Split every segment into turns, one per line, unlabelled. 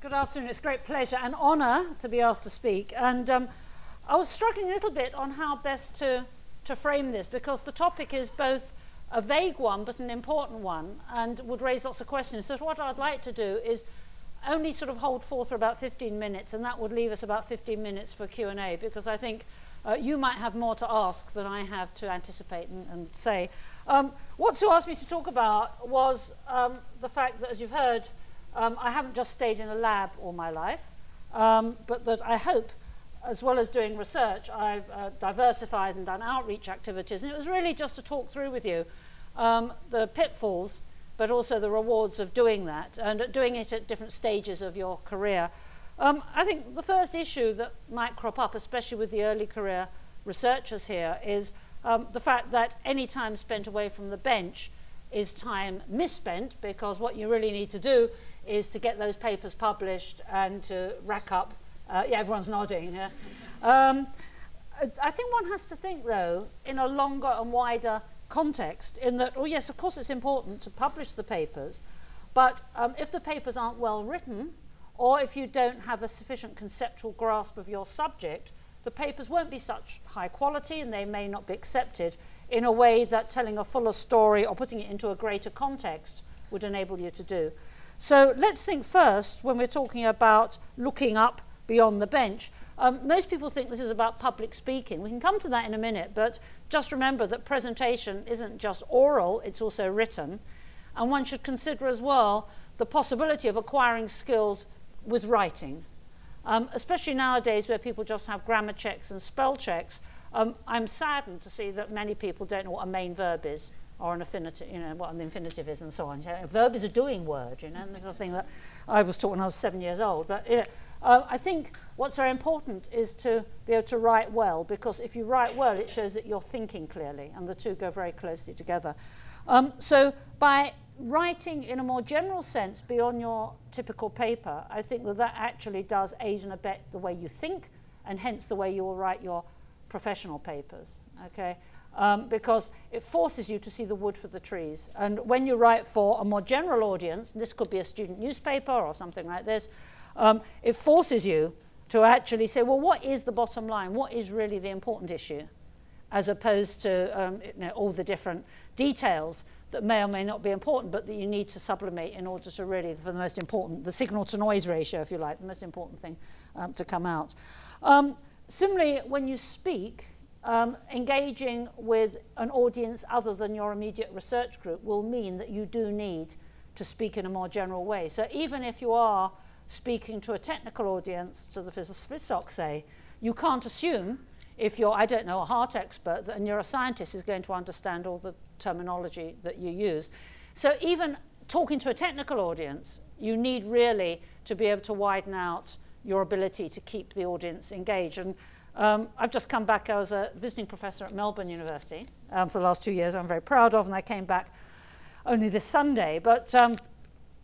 Good afternoon. It's a great pleasure and honour to be asked to speak. And I was struggling a little bit on how best to frame this, because the topic is both a vague one but an important one and would raise lots of questions. So what I'd like to do is only sort of hold forth for about 15 minutes, and that would leave us about 15 minutes for Q&A, because I think you might have more to ask than I have to anticipate and say. What Sue asked me to talk about was the fact that, as you've heard, I haven't just stayed in a lab all my life, but that I hope, as well as doing research, I've diversified and done outreach activities. And it was really just to talk through with you the pitfalls, but also the rewards of doing that, and doing it at different stages of your career. I think the first issue that might crop up, especially with the early career researchers here, is the fact that any time spent away from the bench is time misspent, because what you really need to do is to get those papers published and to rack up. Yeah, everyone's nodding. Yeah. I think one has to think, though, in a longer and wider context, in that, oh yes, of course it's important to publish the papers, but if the papers aren't well written, or if you don't have a sufficient conceptual grasp of your subject, the papers won't be such high quality, and they may not be accepted in a way that telling a fuller story or putting it into a greater context would enable you to do. So let's think first, when we're talking about looking up beyond the bench, most people think this is about public speaking. We can come to that in a minute, but just remember that presentation isn't just oral, it's also written. And one should consider as well the possibility of acquiring skills with writing, especially nowadays where people just have grammar checks and spell checks. I'm saddened to see that many people don't know what a main verb is, or an infinitive, you know, what an infinitive is, and so on. A verb is a doing word, you know, and this is a thing that I was taught when I was 7 years old. But you know, I think what's very important is to be able to write well, because if you write well, it shows that you're thinking clearly, and the two go very closely together. So by writing in a more general sense beyond your typical paper, I think that that actually does aid and abet the way you think, and hence the way you will write your professional papers, okay? Because it forces you to see the wood for the trees. And when you write for a more general audience, this could be a student newspaper or something like this, it forces you to actually say, well, what is the bottom line? What is really the important issue? As opposed to you know, all the different details that may or may not be important, but that you need to sublimate in order to really, for the most important, the signal to noise ratio, if you like, the most important thing to come out. Similarly, when you speak, engaging with an audience other than your immediate research group will mean that you do need to speak in a more general way. So even if you are speaking to a technical audience, to the physosophists say, you can't assume, if you're, I don't know, a heart expert, that a neuroscientist is going to understand all the terminology that you use. So even talking to a technical audience, you need really to be able to widen out your ability to keep the audience engaged. And I've just come back. I was a visiting professor at Melbourne University for the last 2 years. I'm very proud of, and I came back only this Sunday. But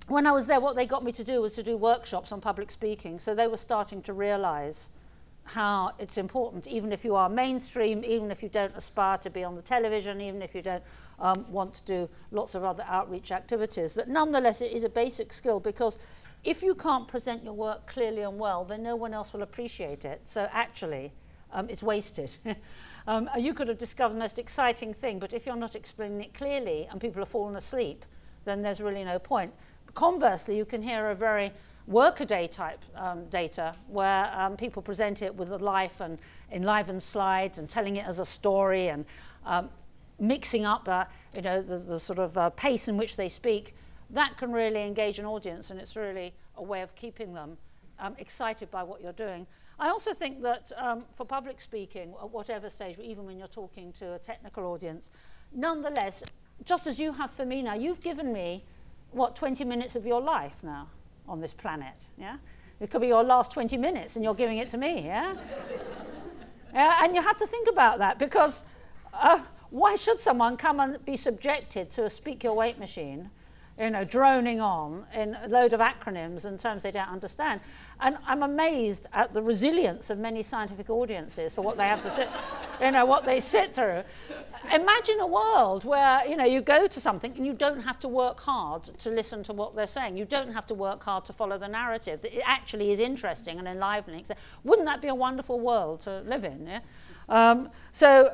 when I was there, what they got me to do was to do workshops on public speaking. So they were starting to realize how it's important, even if you are mainstream, even if you don't aspire to be on the television, even if you don't want to do lots of other outreach activities, that nonetheless it is a basic skill, because if you can't present your work clearly and well, then no one else will appreciate it. So actually, it's wasted. You could have discovered the most exciting thing, but if you're not explaining it clearly and people have fallen asleep, then there's really no point. Conversely, you can hear a very workaday type data where people present it with a life and enlivened slides and telling it as a story and mixing up you know, the sort of pace in which they speak. That can really engage an audience, and it's really a way of keeping them excited by what you're doing. I also think that for public speaking, at whatever stage, even when you're talking to a technical audience, nonetheless, just as you have for me now, you've given me, what, 20 minutes of your life now on this planet, yeah? It could be your last 20 minutes and you're giving it to me, yeah? And you have to think about that, because why should someone come and be subjected to a speak your weight machine, you know, droning on in a load of acronyms and terms they don't understand. And I'm amazed at the resilience of many scientific audiences for what they have to sit, you know, what they sit through. Imagine a world where, you know, you go to something and you don't have to work hard to listen to what they're saying. You don't have to work hard to follow the narrative. It actually is interesting and enlivening. So wouldn't that be a wonderful world to live in? Yeah? So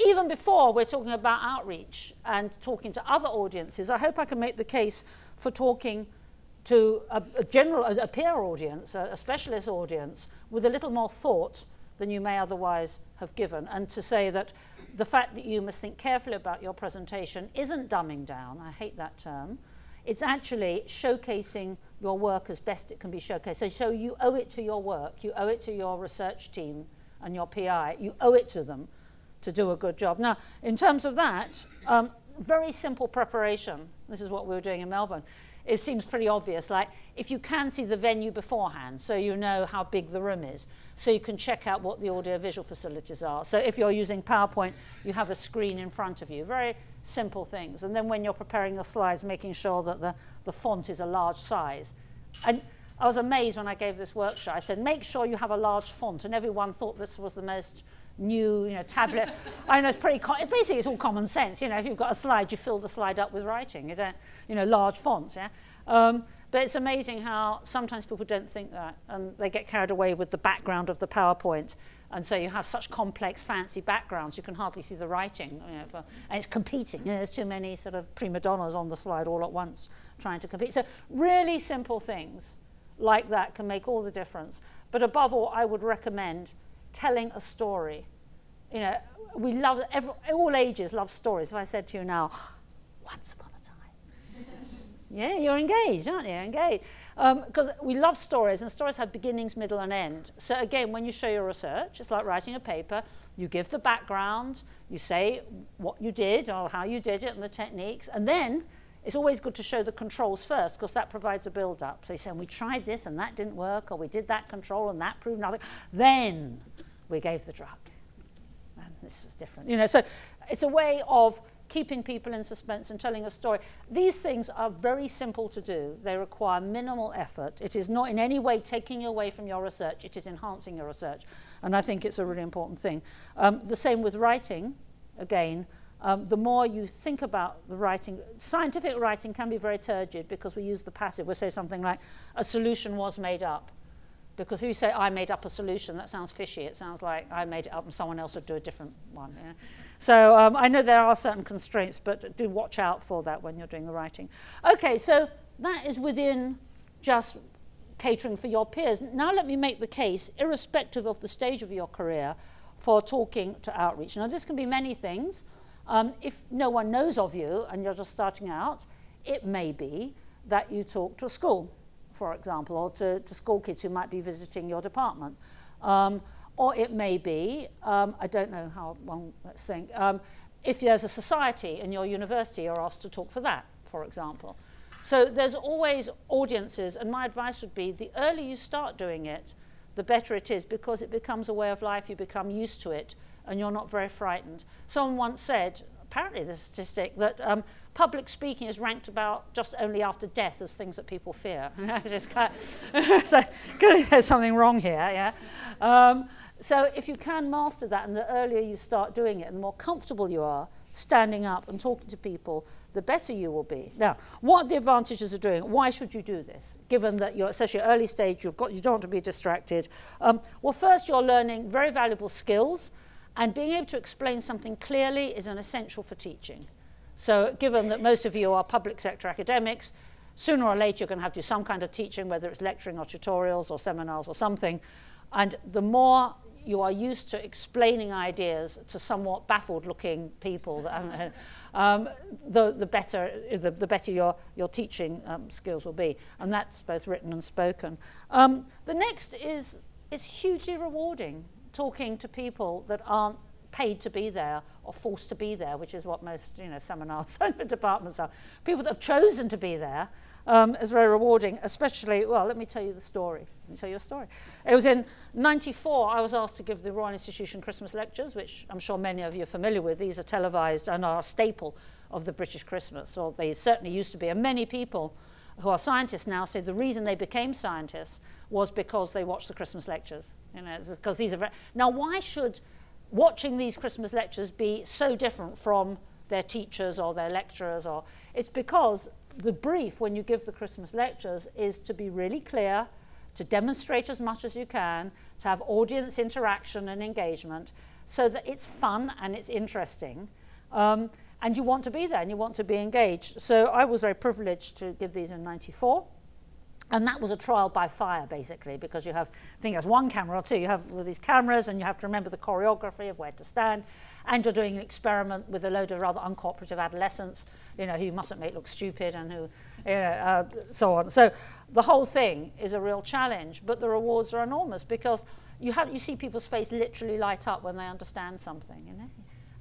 even before we're talking about outreach and talking to other audiences, I hope I can make the case for talking to a peer audience, a specialist audience, with a little more thought than you may otherwise have given, and to say that the fact that you must think carefully about your presentation isn't dumbing down. I hate that term. It's actually showcasing your work as best it can be showcased. So you owe it to your work, you owe it to your research team and your PI, you owe it to them to do a good job. Now, in terms of that, very simple preparation. This is what we were doing in Melbourne. It seems pretty obvious, like if you can see the venue beforehand, so you know how big the room is, so you can check out what the audiovisual facilities are. So if you're using PowerPoint, you have a screen in front of you. Very simple things. And then when you're preparing your slides, making sure that the font is a large size. And I was amazed when I gave this workshop. I said, make sure you have a large font. And everyone thought this was the most new, you know, tablet. I know it's pretty, basically it's all common sense. You know, if you've got a slide, you fill the slide up with writing. You don't, you know, large fonts, yeah? But it's amazing how sometimes people don't think that, and they get carried away with the background of the PowerPoint. And so you have such complex, fancy backgrounds, you can hardly see the writing. You know, and it's competing. You know, there's too many sort of prima donnas on the slide all at once trying to compete. So really simple things like that can make all the difference. But above all, I would recommend telling a story. You know, we love, all ages love stories. If I said to you now, once upon a time. Yeah, you're engaged, aren't you? Engaged. Because we love stories, and stories have beginnings, middle, and end. So again, when you show your research, it's like writing a paper. You give the background, you say what you did or how you did it and the techniques, and then it's always good to show the controls first, because that provides a build-up. So you say, we tried this and that didn't work, or we did that control and that proved nothing. Then we gave the drug. And this was different. You know, so it's a way of keeping people in suspense and telling a story. These things are very simple to do. They require minimal effort. It is not in any way taking you away from your research. It is enhancing your research. And I think it's a really important thing. The same with writing, again. The more you think about the writing, scientific writing can be very turgid because we use the passive. We'll say something like, a solution was made up. Because if you say, I made up a solution, that sounds fishy. It sounds like I made it up and someone else would do a different one. Yeah? So I know there are certain constraints, but do watch out for that when you're doing the writing. Okay, so that is within just catering for your peers. Now let me make the case, irrespective of the stage of your career, for talking to outreach. Now this can be many things. If no one knows of you and you're just starting out, it may be that you talk to a school, for example, or to school kids who might be visiting your department. Or it may be, I don't know how one, let's think, if there's a society in your university, you're asked to talk for that, for example. So there's always audiences, and my advice would be the earlier you start doing it, the better it is, because it becomes a way of life, you become used to it, and you're not very frightened. Someone once said, apparently the statistic, that public speaking is ranked about just only after death as things that people fear. So clearly there's something wrong here, yeah? So if you can master that, and the earlier you start doing it, and the more comfortable you are standing up and talking to people, the better you will be. Now, what are the advantages of doing it? Why should you do this, given that you're, especially early stage, you don't want to be distracted? Well, first, you're learning very valuable skills, and being able to explain something clearly is an essential for teaching. So given that most of you are public sector academics, sooner or later you're going to have to do some kind of teaching, whether it's lecturing or tutorials or seminars or something. And the more you are used to explaining ideas to somewhat baffled-looking people, the better your teaching skills will be. And that's both written and spoken. The next is hugely rewarding, talking to people that aren't paid to be there or forced to be there, which is what most seminar assignment departments are. People that have chosen to be there is very rewarding, especially, well, let me tell you the story. Let me tell you a story. It was in '94, I was asked to give the Royal Institution Christmas lectures, which I'm sure many of you are familiar with. These are televised and are a staple of the British Christmas, or they certainly used to be. And many people who are scientists now say the reason they became scientists was because they watched the Christmas lectures. Because these are now, why should watching these Christmas lectures be so different from their teachers or their lecturers? Or it's because the brief when you give the Christmas lectures is to be really clear, to demonstrate as much as you can, to have audience interaction and engagement, so that it's fun and it's interesting, and you want to be there and you want to be engaged. So I was very privileged to give these in '94. And that was a trial by fire, basically, because you have, I think there's one camera or two, you have these cameras and you have to remember the choreography of where to stand, and you're doing an experiment with a load of rather uncooperative adolescents, who you mustn't make look stupid and who, so on. So the whole thing is a real challenge, but the rewards are enormous because you see people's face literally light up when they understand something,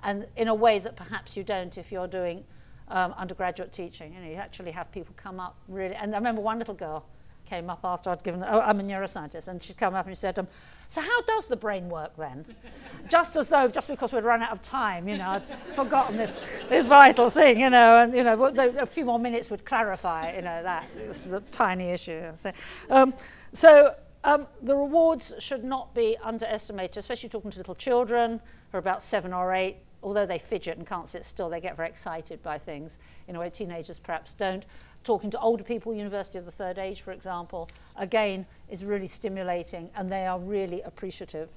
and in a way that perhaps you don't if you're doing undergraduate teaching. You actually have people come up really, and I remember one little girl came up after I'd given, I'm a neuroscientist, and she'd come up and she said, so how does the brain work then? Just because we'd run out of time, I'd forgotten this vital thing, and a few more minutes would clarify, that. It was a tiny issue. So the rewards should not be underestimated, especially talking to little children who are about 7 or 8. Although they fidget and can't sit still, they get very excited by things in a way teenagers perhaps don't. Talking to older people, University of the Third Age, for example, again, is really stimulating, and they are really appreciative.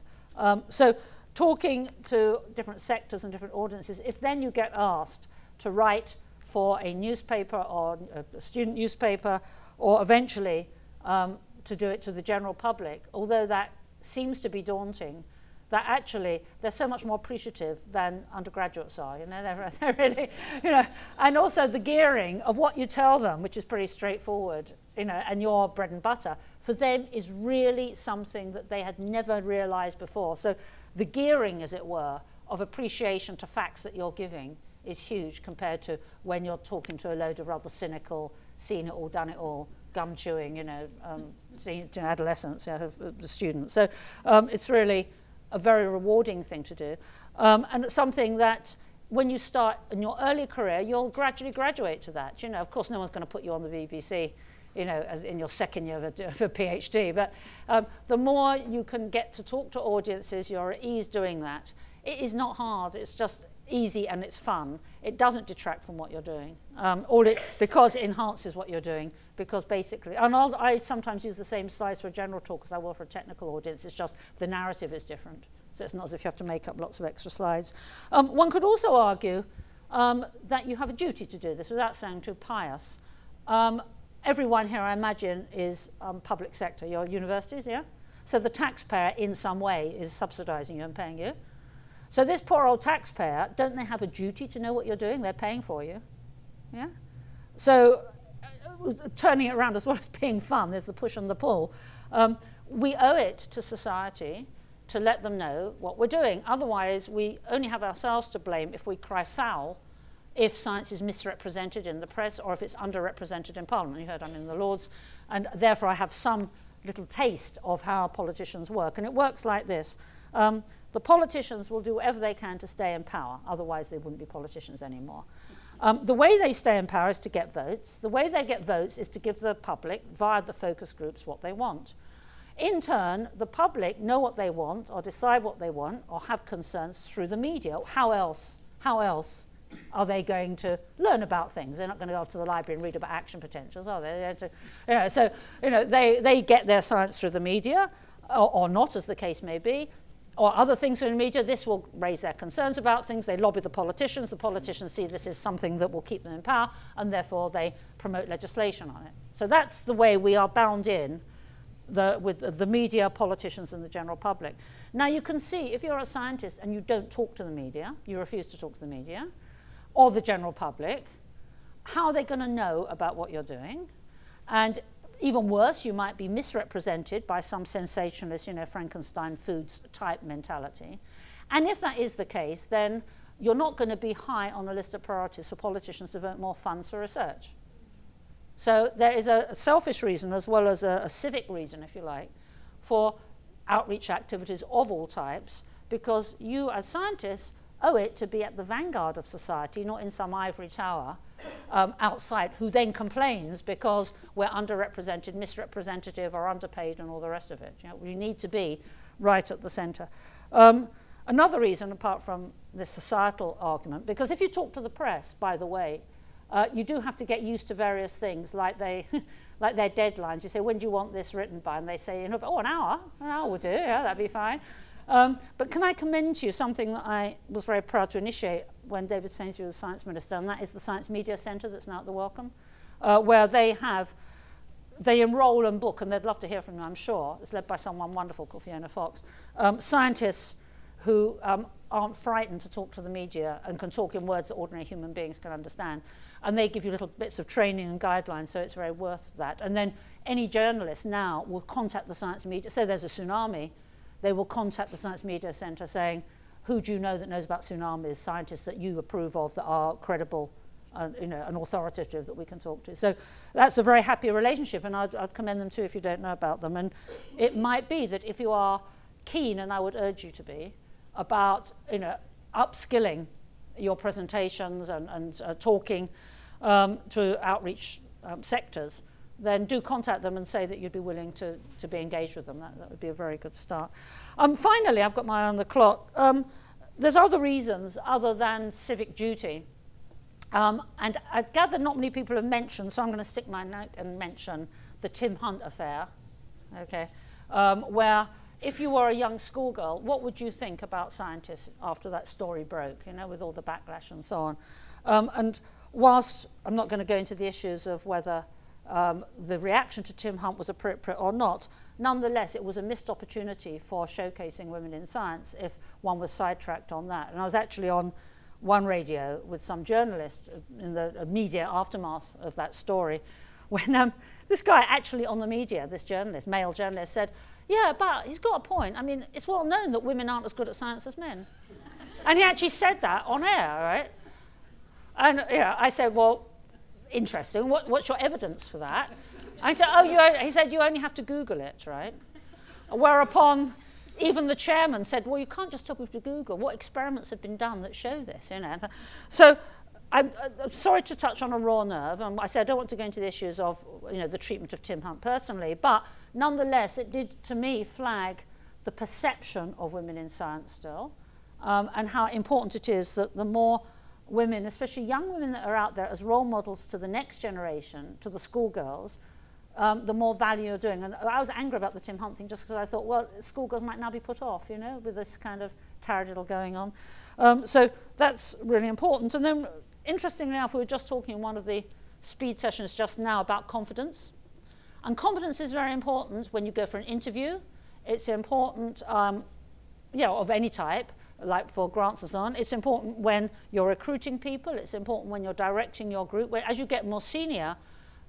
So talking to different sectors and different audiences, if then you get asked to write for a newspaper or a student newspaper, or eventually to do it to the general public, although that seems to be daunting, that actually they're so much more appreciative than undergraduates are. They're really, and also the gearing of what you tell them, which is pretty straightforward, and your bread and butter, for them is really something that they had never realized before. So the gearing, as it were, of appreciation to facts that you're giving is huge compared to when you're talking to a load of rather cynical, seen it all, done it all, gum chewing, adolescents, the students. So it's really a very rewarding thing to do, and it's something that when you start in your early career, you'll gradually graduate to that. Of course, no one's going to put you on the BBC, as in your second year of a PhD, but the more you can get to talk to audiences, you're at ease doing that. It is not hard, it's just easy and it's fun. It doesn't detract from what you're doing, because it enhances what you're doing, because basically, and I sometimes use the same slides for a general talk as I will for a technical audience. It's just the narrative is different. So it's not as if you have to make up lots of extra slides. One could also argue that you have a duty to do this without sounding too pious. Everyone here, I imagine, is public sector. Your universities, yeah? So the taxpayer in some way is subsidizing you and paying you. So this poor old taxpayer, don't they have a duty to know what you're doing? They're paying for you, yeah? So turning it around as well as being fun, there's the push and the pull. We owe it to society to let them know what we're doing. Otherwise, we only have ourselves to blame if we cry foul if science is misrepresented in the press or if it's underrepresented in Parliament. You heard I'm in the Lords, and therefore I have some little taste of how politicians work. And it works like this. The politicians will do whatever they can to stay in power, otherwise they wouldn't be politicians anymore. The way they stay in power is to get votes. The way they get votes is to give the public, via the focus groups, what they want. In turn, the public know what they want, or decide what they want, or have concerns through the media. How else are they going to learn about things? They're not going to go off to the library and read about action potentials, are they? They get their science through the media, or not, as the case may be, or other things in the media. This will raise their concerns about things. They lobby the politicians see this is something that will keep them in power, and therefore they promote legislation on it. So that's the way we are bound in with the media, politicians, and the general public. Now you can see, if you're a scientist and you don't talk to the media, you refuse to talk to the media, or the general public, how are they going to know about what you're doing? And even worse, you might be misrepresented by some sensationalist, Frankenstein foods type mentality. And if that is the case, then you're not going to be high on the list of priorities for politicians to devote more funds for research. So there is a selfish reason as well as a civic reason, if you like, for outreach activities of all types, because you as scientists owe it to be at the vanguard of society, not in some ivory tower outside, who then complains because we're underrepresented, misrepresentative, or underpaid, and all the rest of it. You know, we need to be right at the center. Another reason, apart from the societal argument, because if you talk to the press, by the way, you do have to get used to various things, like like their deadlines. You say, when do you want this written by? And they say, oh, an hour will do, yeah, that'd be fine. But can I commend to you something that I was very proud to initiate when David Sainsbury was Science Minister, and that is the Science Media Centre that's now at the Wellcome, where they enroll and book, and they'd love to hear from you, I'm sure. It's led by someone wonderful called Fiona Fox. Scientists who aren't frightened to talk to the media and can talk in words that ordinary human beings can understand. And they give you little bits of training and guidelines, so it's very worth that. And then any journalist now will contact the science media. Say there's a tsunami, they will contact the Science Media Centre saying, who do you know that knows about tsunamis, scientists that you approve of that are credible and authoritative that we can talk to. So that's a very happy relationship, and I'd commend them too if you don't know about them. And it might be that if you are keen, and I would urge you to be, about upskilling your presentations and talking to outreach sectors, then do contact them and say that you'd be willing to be engaged with them. That would be a very good start. Finally, I've got my eye on the clock. There's other reasons other than civic duty. And I gather not many people have mentioned, so I'm going to stick my note and mention the Tim Hunt affair, okay, where if you were a young schoolgirl, what would you think about scientists after that story broke, with all the backlash and so on? And whilst I'm not going to go into the issues of whether the reaction to Tim Hunt was appropriate or not, nonetheless, it was a missed opportunity for showcasing women in science if one was sidetracked on that. And I was actually on one radio with some journalist in the media aftermath of that story, when this guy actually on the media, this journalist, male journalist, said, yeah, but he's got a point. I mean, it's well known that women aren't as good at science as men. And he actually said that on air, right? And I said, well, interesting. What's your evidence for that? I said, he said, you only have to Google it, right? Whereupon even the chairman said, well, you can't just tell people to Google. What experiments have been done that show this, So I'm sorry to touch on a raw nerve. I said I don't want to go into the issues of the treatment of Tim Hunt personally, but nonetheless, it did, to me, flag the perception of women in science still, and how important it is that the more women, especially young women that are out there as role models to the next generation, to the schoolgirls, the more value you're doing. And I was angry about the Tim Hunt thing just because I thought, well, schoolgirls might now be put off, with this kind of taradiddle going on. So that's really important. And then, interestingly enough, we were just talking in one of the speed sessions just now about confidence. And competence is very important when you go for an interview. It's important, of any type, like for grants and so on. It's important when you're recruiting people. It's important when you're directing your group. As you get more senior,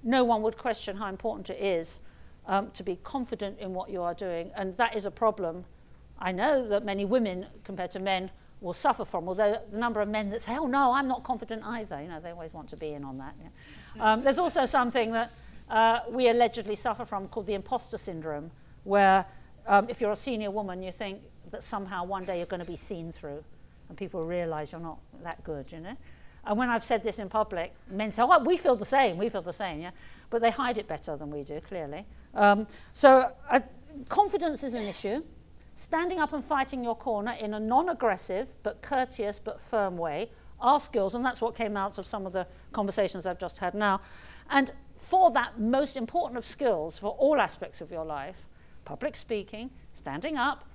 no one would question how important it is to be confident in what you are doing. And that is a problem I know that many women, compared to men, will suffer from, although the number of men that say, oh, no, I'm not confident either. They always want to be in on that. Yeah. There's also something that we allegedly suffer from called the imposter syndrome, where if you're a senior woman, you think that somehow one day you're going to be seen through and people realize you're not that good, And when I've said this in public, men say, oh, we feel the same, yeah? But they hide it better than we do, clearly. Confidence is an issue. Standing up and fighting your corner in a non-aggressive but courteous but firm way are skills, and that's what came out of some of the conversations I've just had now. And for that most important of skills for all aspects of your life, public speaking, standing up,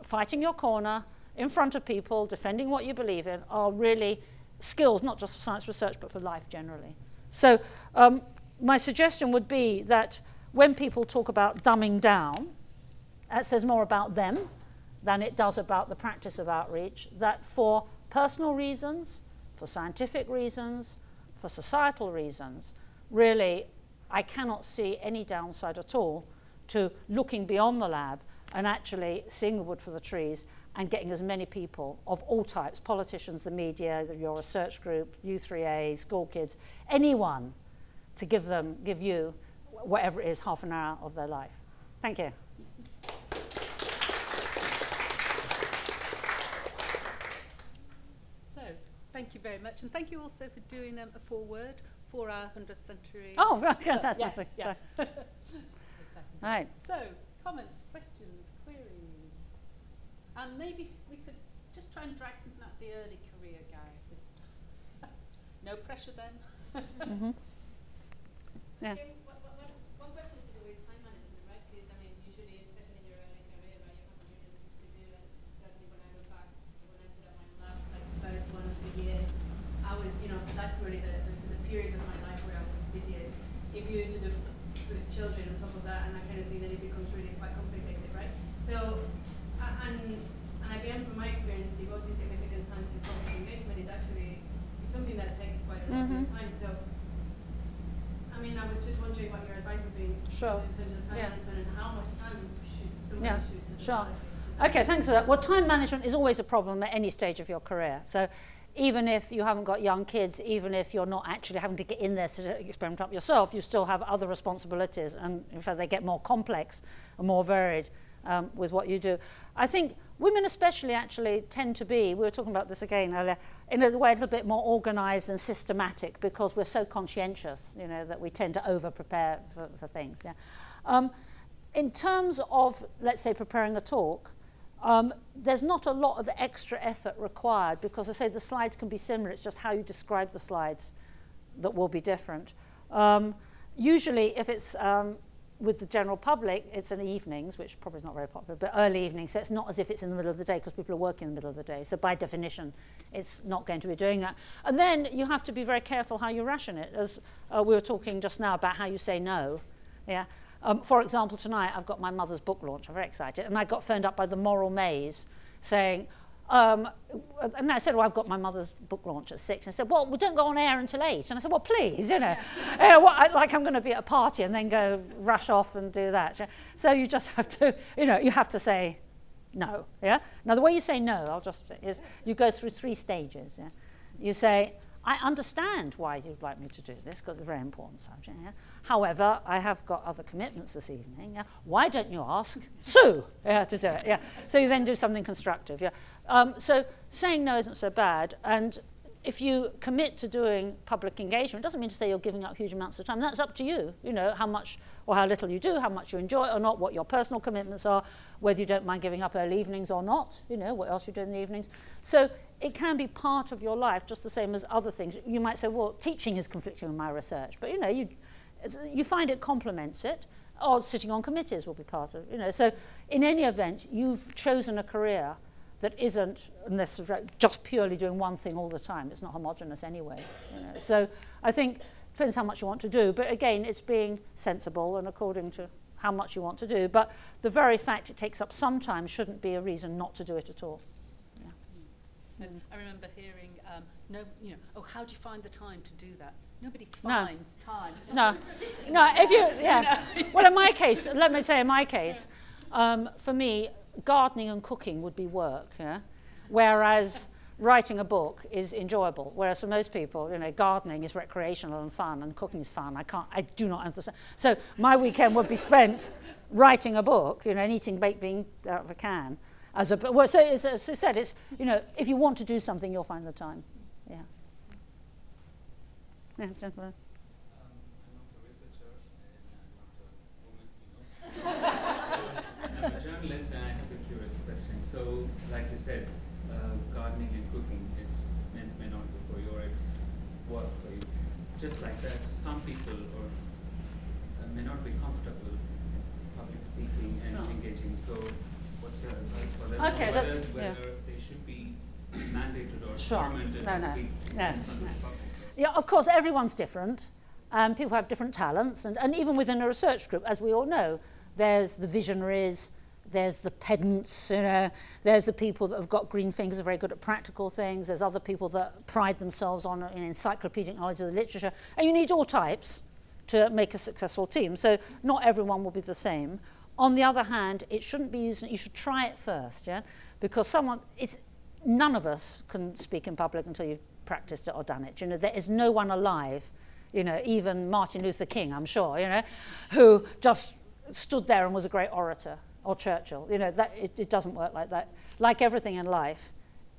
fighting your corner in front of people, defending what you believe in, are really skills, not just for science research, but for life generally. So my suggestion would be that when people talk about dumbing down, that says more about them than it does about the practice of outreach, that for personal reasons, for scientific reasons, for societal reasons, really, I cannot see any downside at all to looking beyond the lab and actually seeing the wood for the trees and getting as many people of all types, politicians, the media, your research group, U3A, school kids, anyone, to give you whatever it is, half an hour of their life. Thank you.
So, thank you very much, and thank you also for doing a foreword for our 100th century.
Oh, that's
yes,
nothing.
yeah. Exactly.
Right.
So, comments, questions, queries, and maybe we could just try and drag something out the early career guys this time. No pressure then.
Mm-hmm. Yeah.
Okay, one question to do with time management, right? Because I mean, usually, especially in your early career, right, you have a million things to do, and certainly when I look back, when I set up my lab, like the first 1 or 2 years, I was, you know, that's really the sort of periods of my life where I was busiest. If you sort of put children on top of that and that kind of thing, then it becomes really quite complicated, right? So, and again, from my experience, devoting significant time to public engagement is actually something that takes quite a lot of your time. So, I mean, I was just wondering what your advice would be
Sure.
in terms of time management and how much time should somebody should
Sure.
allocate.
Okay, thanks for that. Well, time management is always a problem at any stage of your career. So even if you haven't got young kids, even if you're not actually having to get in there to experiment up yourself, you still have other responsibilities. And in fact, they get more complex and more varied with what you do. I think women especially actually tend to be, we were talking about this again earlier, in a way a little bit more organized and systematic because we're so conscientious, you know, that we tend to over-prepare for things. Yeah. In terms of, let's say, preparing a talk, there's not a lot of extra effort required because, I say, the slides can be similar. It's just how you describe the slides that will be different. Usually, if it's with the general public, it's in the evenings, which probably is not very popular, but early evenings, so it's not as if it's in the middle of the day because people are working in the middle of the day. So by definition, it's not going to be doing that. And then you have to be very careful how you ration it. As we were talking just now about how you say no. Yeah. For example, tonight I've got my mother's book launch. I'm very excited. And I got phoned up by the Moral Maze saying, and I said, well, I've got my mother's book launch at 6. And I said, well, we don't go on air until 8. And I said, well, please, you know. Like I'm going to be at a party and then go rush off and do that. So you just have to, you know, you have to say no. Yeah. Now, the way you say no, is you go through 3 stages. Yeah. You say, I understand why you'd like me to do this because it's a very important subject. Yeah? However, I have got other commitments this evening. Yeah? Why don't you ask Sue to do it? Yeah. So you then do something constructive. Yeah. So saying no isn't so bad. And if you commit to doing public engagement, it doesn't mean to say you're giving up huge amounts of time. That's up to you. You know, how much or how little you do, how much you enjoy it or not, what your personal commitments are, whether you don't mind giving up early evenings or not, you know, what else you do in the evenings. So it can be part of your life, just the same as other things. You might say, well, teaching is conflicting with my research, but you know, you find it complements it, or sitting on committees will be part of it, you know. So in any event, you've chosen a career that isn't just purely doing one thing all the time. It's not homogenous anyway, you know. So I think it depends how much you want to do, but again, it's being sensible and according to how much you want to do. But the very fact it takes up some time shouldn't be a reason not to do it at all.
I remember hearing, oh, how do you find the time to do that? Nobody finds time.
No, if you, yeah. Well, in my case, let me say in my case, for me, gardening and cooking would be work, yeah? Whereas writing a book is enjoyable. Whereas for most people, you know, gardening is recreational and fun and cooking is fun. I do not understand. So my weekend would be spent writing a book, you know, and eating baked beans out of a can. Well, so as I said, it's, you know, if you want to do something, you'll find the time. Yeah. Yeah, gentlemen.
I'm not a researcher and I'm not a woman, you know. I'm a journalist and I have a curious question. So, like you said, gardening and cooking may not be for your work for you. Just like that, some people may not be comfortable in public speaking and engaging. So, what's your advice for them?
Okay,
whether they should be mandated or permitted to speak in front of the public?
Yeah, of course, everyone's different. People have different talents. And even within a research group, as we all know, there's the visionaries, there's the pedants, you know, there's the people that have got green fingers, are very good at practical things. There's other people that pride themselves on an encyclopedic knowledge of the literature. And you need all types to make a successful team. So not everyone will be the same. On the other hand, it shouldn't be used, you should try it first, yeah? because none of us can speak in public until you've practiced it or done it. You know, there is no one alive, you know, even Martin Luther King, I'm sure, you know, who just stood there and was a great orator, or Churchill. You know, it doesn't work like that. Like everything in life,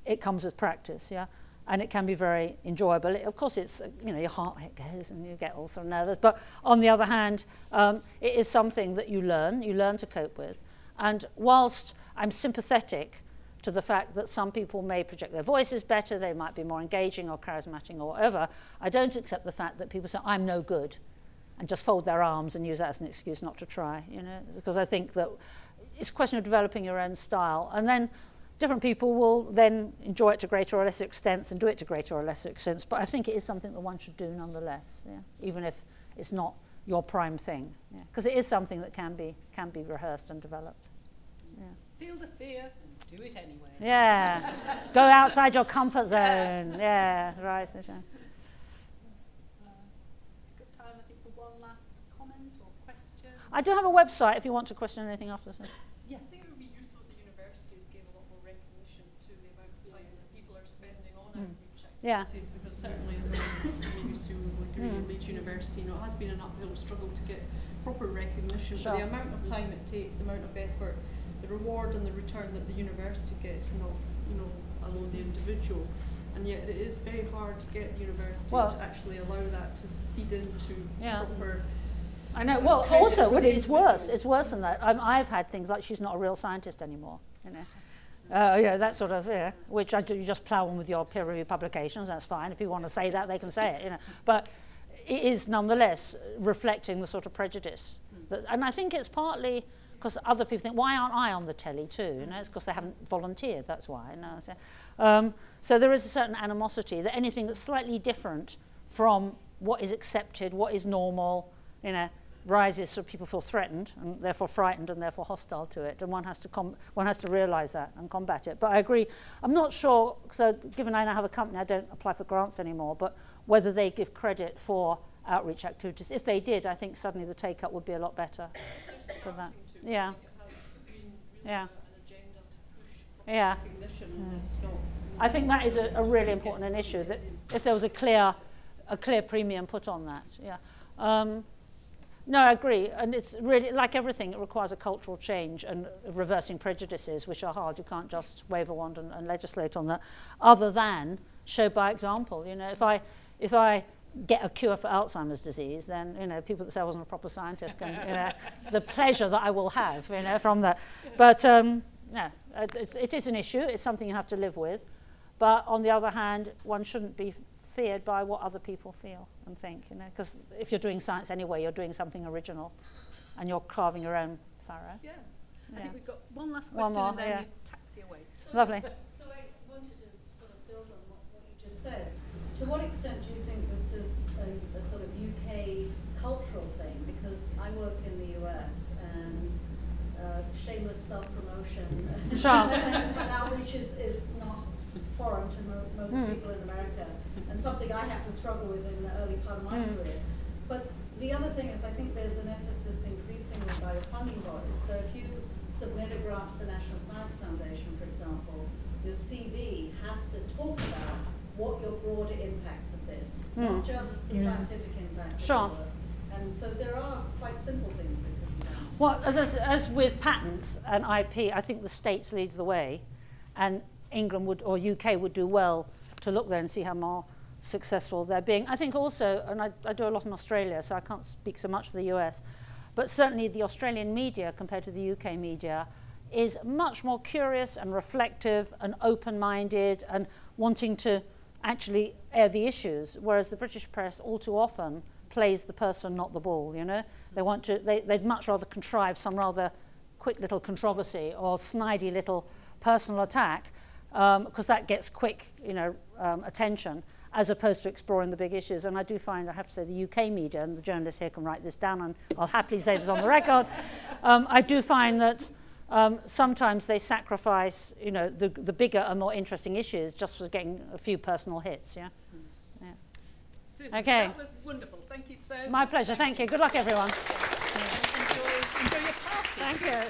it comes with practice, yeah? And it can be very enjoyable. Of course, it's, you know, your heart rate goes and you get all sort of nervous. But on the other hand, it is something that you learn to cope with. And whilst I'm sympathetic to the fact that some people may project their voices better, they might be more engaging or charismatic or whatever, I don't accept the fact that people say, I'm no good, and just fold their arms and use that as an excuse not to try, you know, because I think that it's a question of developing your own style. And then different people will then enjoy it to greater or lesser extents and do it to greater or lesser extents, but I think it is something that one should do nonetheless, yeah? Even if it's not your prime thing, because it is something that can be rehearsed and developed. Yeah.
Feel the fear and do it anyway.
Yeah, go outside your comfort zone. Yeah, right.
Got time, I think, for one last comment or question.
I do have a website if you want to question anything after this.
Yeah, I think it would be useful if the universities gave a lot more recognition to the amount of time that people are spending on outreach activities, because certainly maybe Sue will agree at Leeds University, you know, it has been an uphill struggle to get proper recognition for the amount of time it takes, the amount of effort, the reward and the return that the university gets, not, you know, alone the individual. And yet it is very hard to get universities to actually allow that to feed into proper.
I know. Well, also, it's worse. It's worse than that. I've had things like she's not a real scientist anymore. You know, you know, that sort of, which you just plough on with your peer-reviewed publications. That's fine. If you want to say that, they can say it. You know, but it is nonetheless reflecting the sort of prejudice. And I think it's partly because other people think, why aren't I on the telly too? You know, it's because they haven't volunteered. That's why. You know? So there is a certain animosity that anything that's slightly different from what is accepted, what is normal, you know, rises, so people feel threatened and therefore frightened and therefore hostile to it, and one has to realise that and combat it. But I agree. I'm not sure. So given I now have a company, I don't apply for grants anymore. But whether they give credit for outreach activities, if they did, I think suddenly the take-up would be a lot better for that. Yeah. Yeah. Yeah. I think that is a really important issue, that if there was a clear premium put on that. Yeah. No, I agree. And it's really, like everything, it requires a cultural change and reversing prejudices, which are hard. You can't just wave a wand and legislate on that, other than show by example. You know, if I get a cure for Alzheimer's disease, then, you know, people that say I wasn't a proper scientist can, you know, the pleasure that I will have, you know, from that. But, yeah, it is an issue. It's something you have to live with. But on the other hand, one shouldn't be feared by what other people feel and think, you know, because if you're doing science anyway, you're doing something original and you're carving your own furrow.
Yeah. I think we've got one last question and then you taxi away.
So,
lovely.
So I wanted to sort of build on what you just said. To what extent do you think this is a sort of UK cultural thing? Because I work in the US and shameless self-promotion and outreach is not foreign to most people in America, and something I had to struggle with in the early part of my career. But the other thing is, I think there's an emphasis increasingly by the funding bodies. So if you submit a grant to the National Science Foundation, for example, your CV has to talk about what your broader impacts have been, not just the scientific impact.
Sure.
And so there are quite simple things that can be done.
Well, as with patents and IP, I think the States leads the way, and England would, or UK would do well to look there and see how more successful they're being. I think also, and I do a lot in Australia, so I can't speak so much for the US, but certainly the Australian media compared to the UK media is much more curious and reflective and open-minded and wanting to actually air the issues, whereas the British press all too often plays the person, not the ball, you know? They'd much rather contrive some rather quick little controversy or snidey little personal attack, because that gets quick, you know, attention, as opposed to exploring the big issues. And I do find, I have to say, the UK media, and the journalists here can write this down, and I'll happily say this on the record, I do find that sometimes they sacrifice, you know, the bigger and more interesting issues just for getting a few personal hits, yeah?
Susan,
okay.
That was wonderful. Thank you so much.
My pleasure. Thank you. Good luck, everyone.
Enjoy your party.
Thank you.